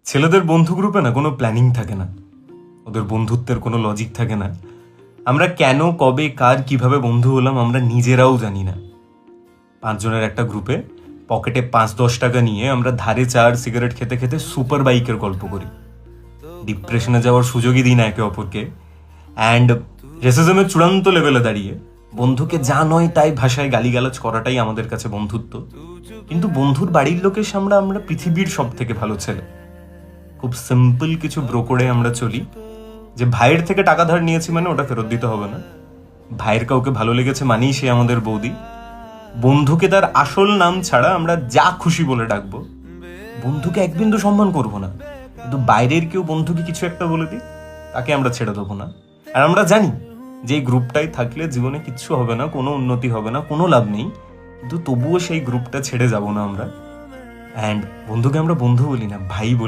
ছেলেদের বন্ধু গ্রুপে না কোনো প্ল্যানিং থাকে না, ওদের বন্ধুত্বের কোনো লজিক থাকে না। আমরা কেন, কবে, কার, কিভাবে বন্ধু হলাম আমরা নিজেরাও জানি না। 5 জনের একটা গ্রুপে পকেটে 5-10 টাকা নিয়ে আমরা ধারে চার সিগারেট খেতে খেতে সুপার বাইকের গল্প করি, ডিপ্রেশনে যাওয়ার সুযোগই দিই না একে অপরকে, অ্যান্ড রেসিজমের চূড়ান্ত লেভেলে দাঁড়িয়ে বন্ধুকে যা নয় তাই ভাষায় গালিগালাজ করাটাই আমাদের কাছে বন্ধুত্ব। কিন্তু বন্ধুর বাড়ির লোকের সামনে আমরা পৃথিবীর সব থেকে ভালো ছেলে। খুব সিম্পল কিছু ব্রোকরে আমরা চলি, যে ভাইয়ের থেকে টাকা ধার নিয়েছি মানে ওটা ফেরত দিতে হবে না, ভাইয়ের কাউকে ভালো লেগেছে মানেই সে আমাদের বৌদি, বন্ধুকে তার আসল নাম ছাড়া আমরা যা খুশি বলে ডাকবো, বন্ধুকে এক বিন্দু সম্মান করবো না, কিন্তু বাইরের কেউ বন্ধুকে কিছু একটা বলে দিই তাকে আমরা ছেড়ে দেবো না। আর আমরা জানি যে এই গ্রুপটাই থাকলে জীবনে কিচ্ছু হবে না, কোনো উন্নতি হবে না, কোনো লাভ নেই, কিন্তু তবুও সেই গ্রুপটা ছেড়ে যাব না আমরা। অ্যান্ড বন্ধুকে আমরা বন্ধু বলি না, ভাই বলি।